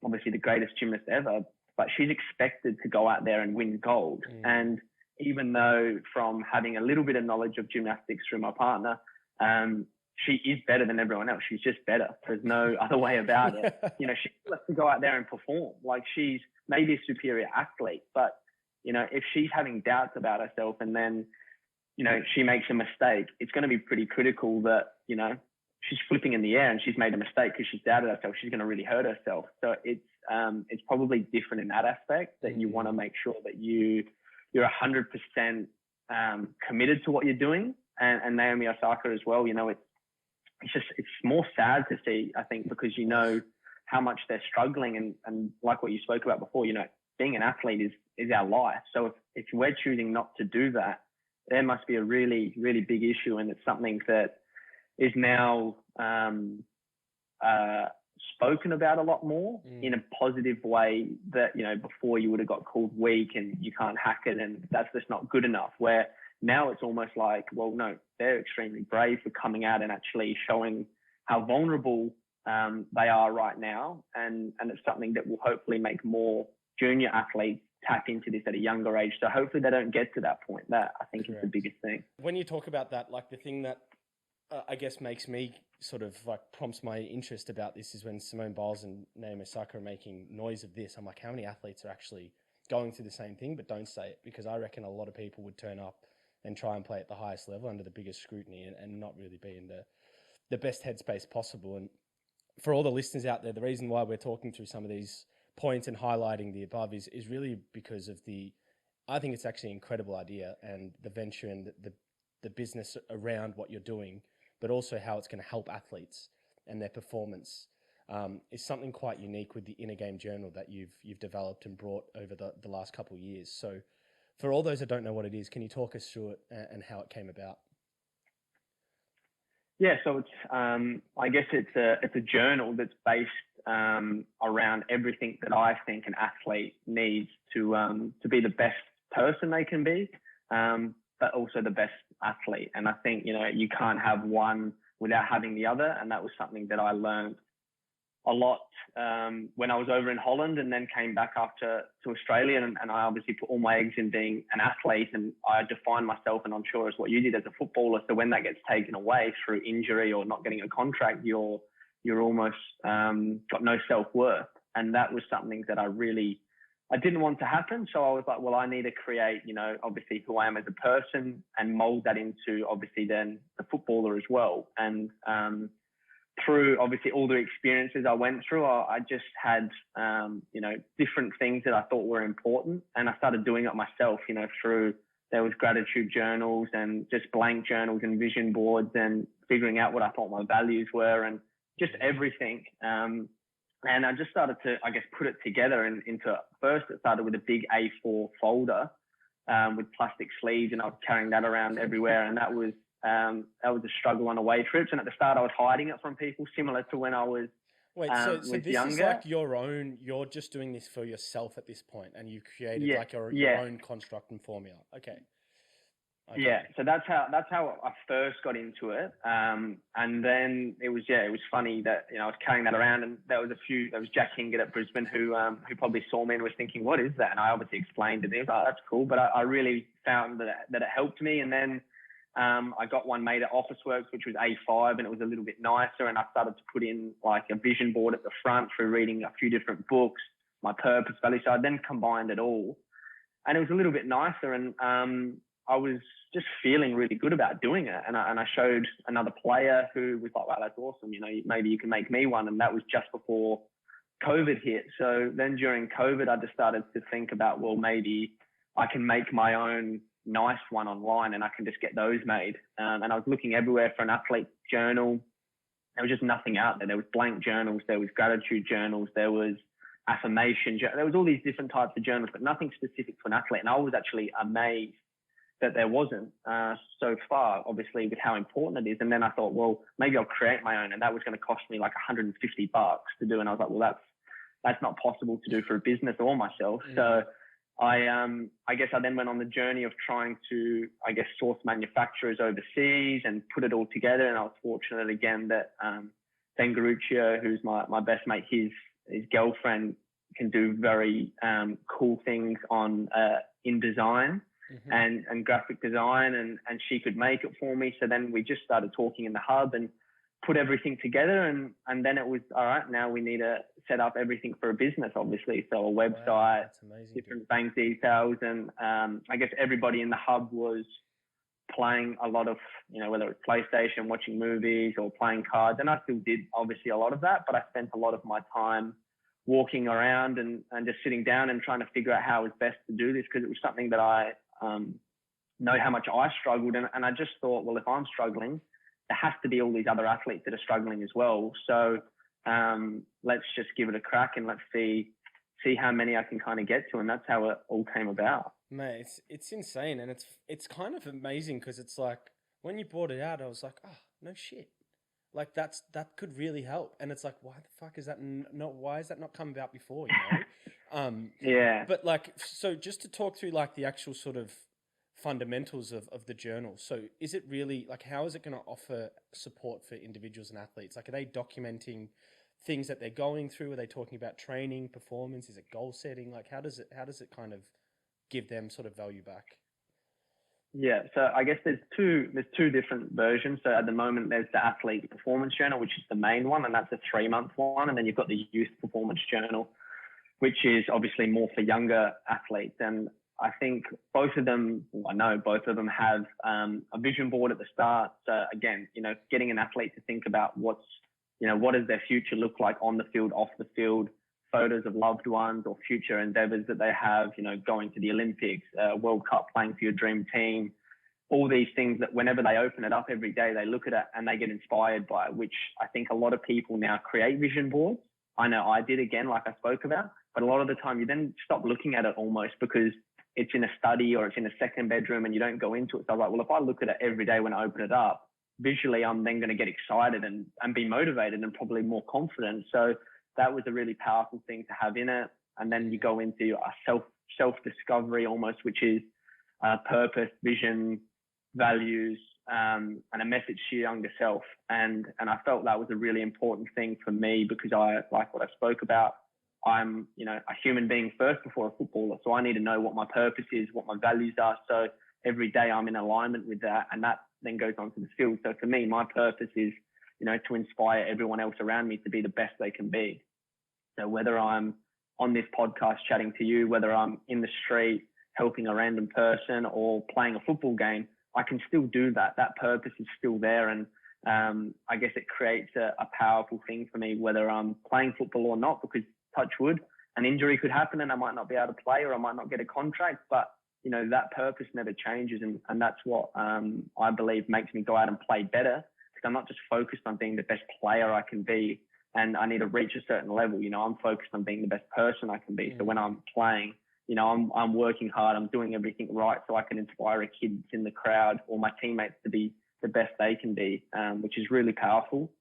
obviously the greatest gymnast ever, but she's expected to go out there and win gold. And even though from having a little bit of knowledge of gymnastics through my partner, she is better than everyone else. She's just better. There's no other way about it. She has to go out there and perform. Like she's maybe a superior athlete, but, if she's having doubts about herself and then, she makes a mistake, it's going to be pretty critical that, she's flipping in the air and she's made a mistake because she's doubted herself. She's going to really hurt herself. So it's probably different in that aspect, that you want to make sure that you're 100% committed to what you're doing. And Naomi Osaka as well, it's more sad to see, I think, because how much they're struggling and like what you spoke about before, being an athlete is our life. So if we're choosing not to do that, there must be a really, really big issue. And it's something that is now spoken about a lot more in a positive way, that, before you would have got called weak and you can't hack it and that's just not good enough, where now it's almost like, well, no, they're extremely brave for coming out and actually showing how vulnerable they are right now. And it's something that will hopefully make more junior athletes tap into this at a younger age. So hopefully they don't get to that point. That I think is the biggest thing. When you talk about that, like the thing that I guess makes me sort of like prompts my interest about this is when Simone Biles and Naomi Osaka are making noise of this. I'm like, how many athletes are actually going through the same thing but don't say it? Because I reckon a lot of people would turn up and try and play at the highest level under the biggest scrutiny and not really be in the best headspace possible. And for all the listeners out there, the reason why we're talking through some of these points and highlighting the above is really because of I think it's actually an incredible idea and the venture and the business around what you're doing, but also how it's going to help athletes and their performance is something quite unique with the Inner Game Journal that you've developed and brought over the last couple of years. So for all those that don't know what it is, can you talk us through it and how it came about? Yeah, so it's I guess it's a journal that's based around everything that I think an athlete needs to be the best person they can be, but also the best athlete. And I think, you can't have one without having the other. And that was something that I learned a lot when I was over in Holland, and then came back to Australia. And I obviously put all my eggs in being an athlete, and I defined myself, and I'm sure it's what you did as a footballer. So when that gets taken away through injury or not getting a contract, you're almost got no self-worth. And that was something that I didn't want to happen. So I was like, well, I need to create, obviously who I am as a person, and mold that into obviously then the footballer as well. And through obviously all the experiences I went through, I just had, different things that I thought were important. And I started doing it myself, there was gratitude journals and just blank journals and vision boards, and figuring out what I thought my values were, and just everything. And I just started to, I guess, put it together into, first it started with a big A4 folder with plastic sleeves, and I was carrying that around everywhere. And that was a struggle on away trips. And at the start I was hiding it from people, similar to when I was so this younger. Is like you're just doing this for yourself at this point, and you created your own construct and formula. Okay. Yeah, so that's how I first got into it, and then it was funny that I was carrying that around, and there was Jack Hingett at Brisbane who probably saw me and was thinking, what is that? And I obviously explained it. He was like, oh, that's cool, but I really found that it helped me. And then I got one made at Officeworks, which was A5, and it was a little bit nicer, and I started to put in like a vision board at the front through reading a few different books, my purpose, value. So I then combined it all, and it was a little bit nicer, and I was just feeling really good about doing it. And I showed another player who was like, wow, that's awesome. Maybe you can make me one. And that was just before COVID hit. So then during COVID, I just started to think about, well, maybe I can make my own nice one online, and I can just get those made. And I was looking everywhere for an athlete journal. There was just nothing out there. There was blank journals. There was gratitude journals. There was affirmation. There was all these different types of journals, but nothing specific to an athlete. And I was actually amazed that there wasn't so far, obviously, with how important it is. And then I thought, well, maybe I'll create my own. And that was going to cost me like $150 to do. And I was like, well, that's not possible to do for a business or myself. Mm. So I guess I then went on the journey of trying to, source manufacturers overseas and put it all together. And I was fortunate again that Ben Garuccio, who's my best mate, his girlfriend can do very cool things on in design. Mm-hmm. and graphic design, and she could make it for me. So then we just started talking in the hub and put everything together, and then it was, all right, now we need to set up everything for a business, obviously. So a website, wow, that's amazing, different bank details, and I guess everybody in the hub was playing a lot of, whether it's PlayStation, watching movies, or playing cards. And I still did obviously a lot of that, but I spent a lot of my time walking around and just sitting down and trying to figure out how it was best to do this, because it was something that I know how much I struggled. And I just thought, well, if I'm struggling, there has to be all these other athletes that are struggling as well. So let's just give it a crack, and let's see how many I can kind of get to. And that's how it all came about. Mate, it's insane. And it's kind of amazing, because it's like, when you brought it out, I was like, oh, no shit. Like that could really help. And it's like, why the fuck is that why has that not come about before, Yeah. But like, so just to talk through like the actual sort of fundamentals of the journal. So is it really like, how is it going to offer support for individuals and athletes? Like, are they documenting things that they're going through? Are they talking about training, performance? Is it goal setting? Like, how does it kind of give them sort of value back? Yeah, so I guess there's two different versions. So at the moment, there's the athlete performance journal, which is the main one, and that's a 3-month one. And then you've got the youth performance journal, which is obviously more for younger athletes. And I think both of them have a vision board at the start. So again, getting an athlete to think about what does their future look like on the field, off the field, photos of loved ones or future endeavors that they have, going to the Olympics, World Cup, playing for your dream team, all these things that whenever they open it up every day, they look at it and they get inspired by it, which I think a lot of people now create vision boards. I know I did, again, like I spoke about, but a lot of the time you then stop looking at it almost because it's in a study or it's in a second bedroom and you don't go into it. So I was like, well, if I look at it every day when I open it up, visually, I'm then going to get excited and be motivated and probably more confident. So that was a really powerful thing to have in it. And then you go into a self-discovery almost, which is purpose, vision, values, and a message to your younger self. And I felt that was a really important thing for me, because I, like what I spoke about, I'm, a human being first before a footballer. So I need to know what my purpose is, what my values are. So every day I'm in alignment with that, and that then goes on to the field. So for me, my purpose is, to inspire everyone else around me to be the best they can be. So whether I'm on this podcast chatting to you, whether I'm in the street helping a random person or playing a football game, I can still do that. That purpose is still there. And I guess it creates a powerful thing for me, whether I'm playing football or not, because touch wood, an injury could happen and I might not be able to play, or I might not get a contract, but that purpose never changes. And that's what I believe makes me go out and play better, because I'm not just focused on being the best player I can be and I need to reach a certain level. I'm focused on being the best person I can be. So when I'm playing, I'm working hard, I'm doing everything right so I can inspire a kid in the crowd or my teammates to be the best they can be, which is really powerful.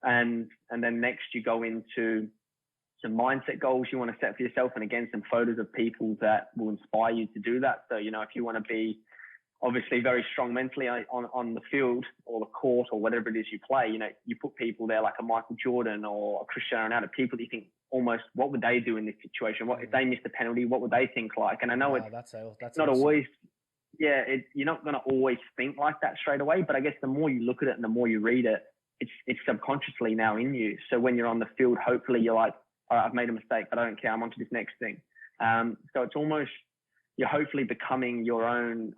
And then next you go into some mindset goals you want to set for yourself, and again, some photos of people that will inspire you to do that. So, if you want to be obviously very strong mentally on the field or the court or whatever it is you play, you put people there like a Michael Jordan or a Cristiano Ronaldo, people that you think almost, what would they do in this situation? What if they missed a penalty? What would they think like? And I know that's not awesome. Always, you're not going to always think like that straight away, but I guess the more you look at it and the more you read it, it's subconsciously now in you. So when you're on the field, hopefully you're like, all right, I've made a mistake, but I don't care. I'm on to this next thing. So it's almost, you're hopefully becoming your own,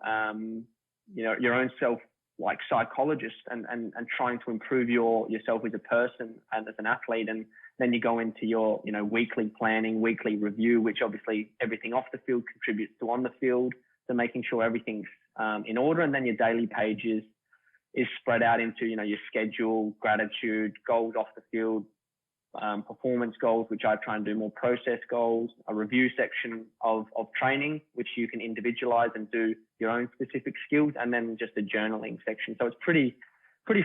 your own self, like psychologist, and trying to improve yourself as a person and as an athlete. And then you go into your, weekly planning, weekly review, which obviously everything off the field contributes to on the field. So making sure everything's in order. And then your daily pages is spread out into, your schedule, gratitude, goals off the field, performance goals, which I try and do more process goals, a review section of training, which you can individualize and do your own specific skills, and then just a journaling section. So it's pretty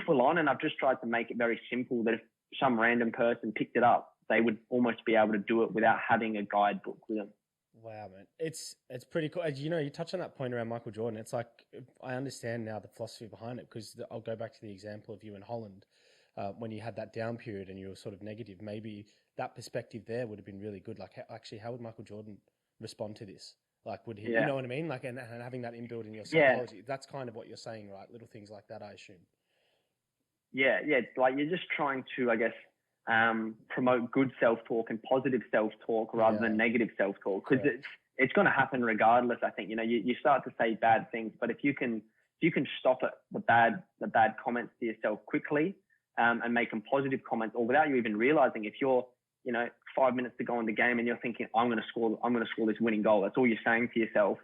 full on. And I've just tried to make it very simple, that if some random person picked it up, they would almost be able to do it without having a guidebook with them. Wow, man. It's pretty cool. You touch on that point around Michael Jordan. It's like, I understand now the philosophy behind it, because I'll go back to the example of you in Holland. When you had that down period and you were sort of negative, maybe that perspective there would have been really good. Like, how would Michael Jordan respond to this? Like, would he, you know what I mean? Like, and having that inbuilt in your psychology, that's kind of what you're saying, right? Little things like that, I assume. Yeah. Like, you're just trying to, I guess, promote good self-talk and positive self-talk rather than negative self-talk, because it's going to happen regardless. I think, you start to say bad things, but if you can stop it, the bad comments to yourself quickly, and make some positive comments, or without you even realizing, if you're, 5 minutes to go in the game and you're thinking, I'm going to score this winning goal. That's all you're saying to yourself.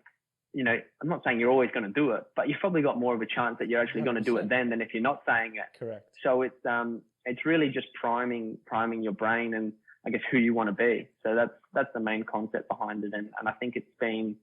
I'm not saying you're always going to do it, but you've probably got more of a chance that you're actually 100%. Going to do it then than if you're not saying it. Correct. So it's really just priming your brain and I guess who you want to be. So that's the main concept behind it. And I think it's been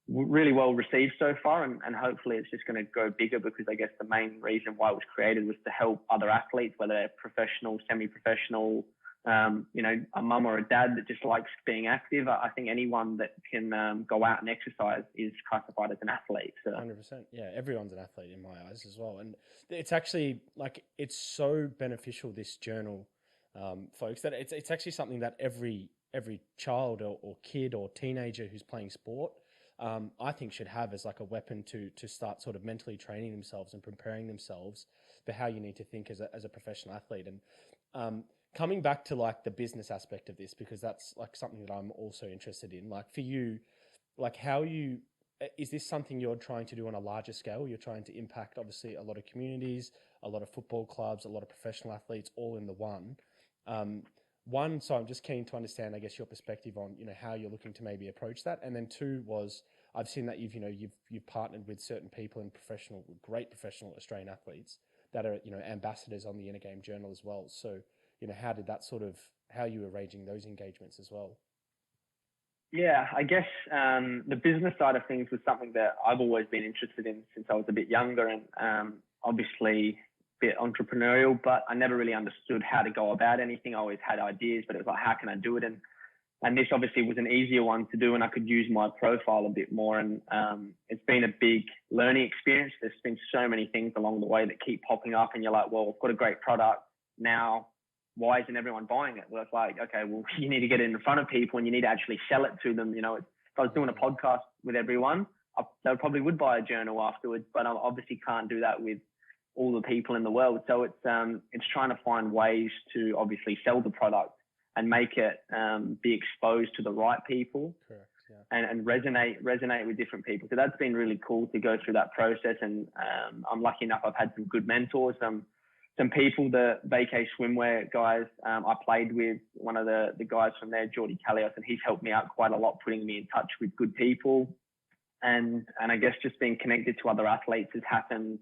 really well received so far, and hopefully it's just going to go bigger, because I guess the main reason why it was created was to help other athletes, whether they're professional, semi-professional, a mum or a dad that just likes being active. I think anyone that can go out and exercise is classified as an athlete. So 100%. Yeah, everyone's an athlete in my eyes as well. And it's actually like, it's so beneficial, this journal, folks, that it's actually something that every child or kid or teenager who's playing sport, I think should have as like a weapon to start sort of mentally training themselves and preparing themselves for how you need to think as a professional athlete. And coming back to like the business aspect of this, because that's like something that I'm also interested in. Like for you, like is this something you're trying to do on a larger scale? You're trying to impact obviously a lot of communities, a lot of football clubs, a lot of professional athletes, all in the one. So I'm just keen to understand, I guess, your perspective on, how you're looking to maybe approach that. And then two was, I've seen that you've partnered with certain people in great professional Australian athletes that are, ambassadors on the Inner Game Journal as well. So, how did that how you were arranging those engagements as well? Yeah, I guess the business side of things was something that I've always been interested in since I was a bit younger, and obviously a bit entrepreneurial, but I never really understood how to go about anything. I always had ideas, but it was like, how can I do it? And And this obviously was an easier one to do, and I could use my profile a bit more. And it's been a big learning experience. There's been so many things along the way that keep popping up, and you're like, well, I've got a great product now. Why isn't everyone buying it? Well, it's like, okay, well, you need to get it in front of people, and you need to actually sell it to them. You know, if I was doing a podcast with everyone, they probably would buy a journal afterwards, but I obviously can't do that with all the people in the world. So it's trying to find ways to obviously sell the product and make it be exposed to the right people. Correct, yeah. and resonate with different people. So that's been really cool to go through that process. And I'm lucky enough, I've had some good mentors, some people, the vacay swimwear guys. I played with one of the guys from there, Geordie Callios, and he's helped me out quite a lot, putting me in touch with good people. And I guess just being connected to other athletes has happened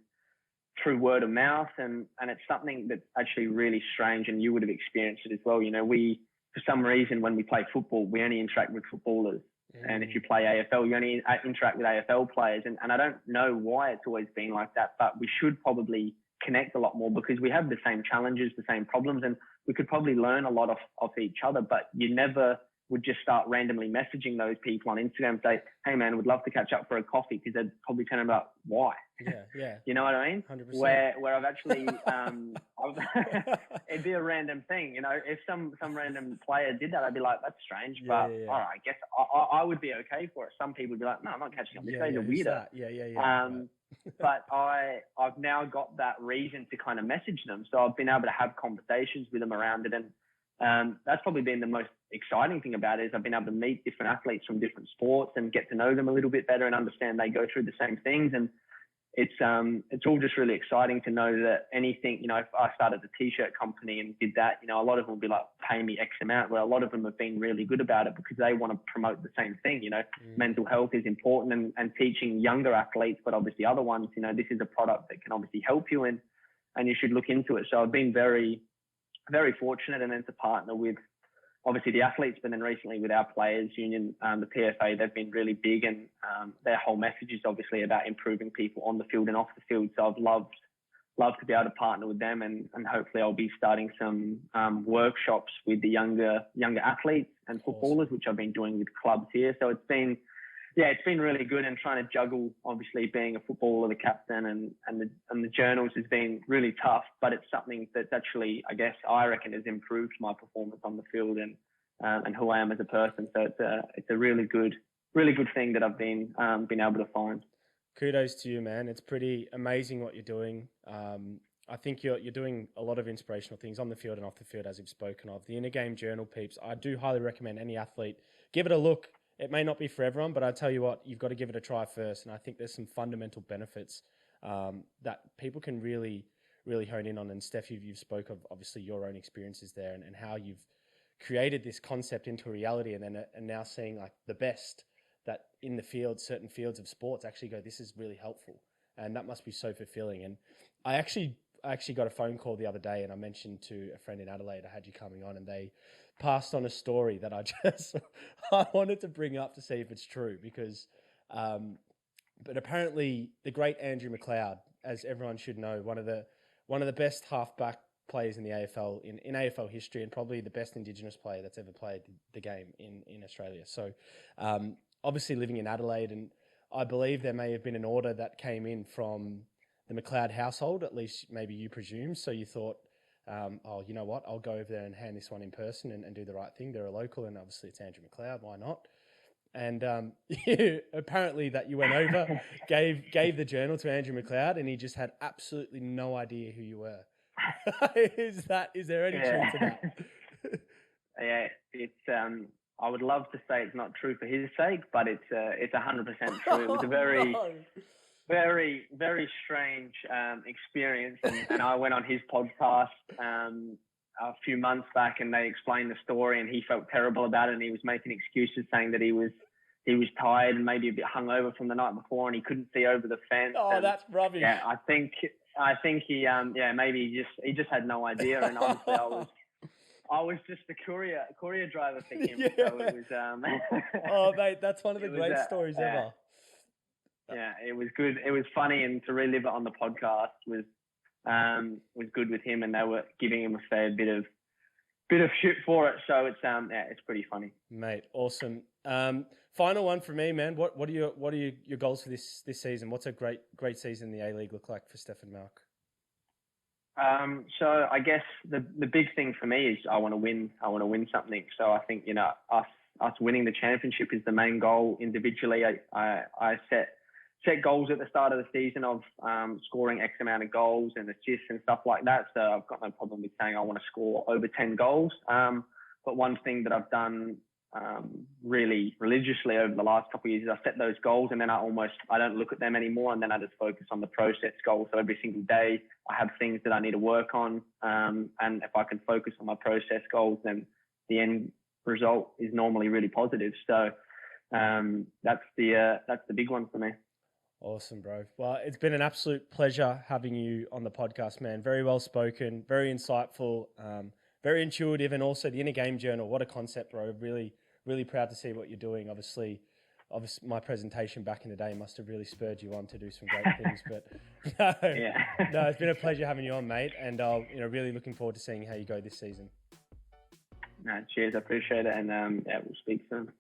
through word of mouth, and it's something that's actually really strange, and you would have experienced it as well. You know, for some reason, when we play football, we only interact with footballers. And if you play AFL, you only interact with AFL players. And I don't know why it's always been like that, but we should probably connect a lot more, because we have the same challenges, the same problems, and we could probably learn a lot of each other. But you never would just start randomly messaging those people on Instagram and say, hey man, would love to catch up for a coffee, because they'd probably tell them about why. Yeah. You know what I mean? 100%. Where I've actually, it'd be a random thing. You know, if some random player did that, I'd be like, that's strange, but all right, I guess I would be okay for it. Some people would be like, no, I'm not catching up. This guy's a weirdo. Yeah. But I've now got that reason to kind of message them. So I've been able to have conversations with them around it. And that's probably been the most exciting thing about it, is I've been able to meet different athletes from different sports and get to know them a little bit better and understand they go through the same things. And it's all just really exciting to know that anything, you know, if I started a t-shirt company and did that, you know, a lot of them would be like, pay me X amount. Well, a lot of them have been really good about it because they want to promote the same thing. You know, mental health is important, and teaching younger athletes, but obviously other ones, you know, this is a product that can obviously help you, and you should look into it. So I've been very, very fortunate, and then to partner with obviously the athletes, but then recently with our players union, the PFA, they've been really big, and their whole message is obviously about improving people on the field and off the field. So I've loved to be able to partner with them, and hopefully I'll be starting some workshops with the younger athletes and footballers, which I've been doing with clubs here. So it's been really good, and trying to juggle obviously being a footballer, the captain, and the journals has been really tough, but it's something that's actually, I guess, I reckon has improved my performance on the field and who I am as a person. So it's a really good thing that I've been able to find. Kudos to you, man. It's pretty amazing what you're doing. I think you're doing a lot of inspirational things on the field and off the field, as you've spoken of. The Inner Game Journal, peeps, I do highly recommend any athlete give it a look. It may not be for everyone, but I tell you what, you've got to give it a try first. And I think there's some fundamental benefits that people can really, really hone in on. And Steph, you've spoke of obviously your own experiences there, and how you've created this concept into reality, and now seeing like the best that in the field, certain fields of sports actually go, this is really helpful. And that must be so fulfilling. And I actually got a phone call the other day, and I mentioned to a friend in Adelaide, I had you coming on, and they passed on a story that I wanted to bring up to see if it's true, because, but apparently the great Andrew McLeod, as everyone should know, one of the best halfback players in the AFL, in AFL history, and probably the best Indigenous player that's ever played the game in Australia. So, obviously living in Adelaide, and I believe there may have been an order that came in from the McLeod household, at least maybe you presume. So you thought, oh, you know what, I'll go over there and hand this one in person and do the right thing. They're a local, and obviously it's Andrew McLeod, why not? And apparently that you went over, gave the journal to Andrew McLeod, and he just had absolutely no idea who you were. Is there any truth to that? Yeah, it's I would love to say it's not true for his sake, but it's 100% true. It was a very very, very strange experience, and I went on his podcast a few months back, and they explained the story, and he felt terrible about it, and he was making excuses, saying that he was tired and maybe a bit hungover from the night before, and he couldn't see over the fence. Oh, and, that's rubbish. Yeah, I think he maybe he just had no idea, and honestly I was just the courier driver for him. Yeah. So it was oh mate, that's one of the great stories ever. Yeah, it was good. It was funny, and to relive it on the podcast was good with him, and they were giving him a fair bit of bit of shit for it. So it's pretty funny. Mate, awesome. Final one for me, man. What are your goals for this season? What's a great season in the A-League look like for Stefan Mauk? So I guess the big thing for me is I want to win. I want to win something. So I think, us winning the championship is the main goal. Individually, I set goals at the start of the season of scoring X amount of goals and assists and stuff like that. So I've got no problem with saying I want to score over 10 goals. But one thing that I've done really religiously over the last couple of years is I set those goals and then I don't look at them anymore, and then I just focus on the process goals. So every single day I have things that I need to work on, and if I can focus on my process goals, then the end result is normally really positive. So that's the big one for me. Awesome, bro. Well, it's been an absolute pleasure having you on the podcast, man. Very well spoken, very insightful, very intuitive, and also the Inner Game Journal. What a concept, bro. Really, really proud to see what you're doing. Obviously, my presentation back in the day must have really spurred you on to do some great things. But no, it's been a pleasure having you on, mate. And really looking forward to seeing how you go this season. No, cheers, I appreciate it, and we'll speak soon.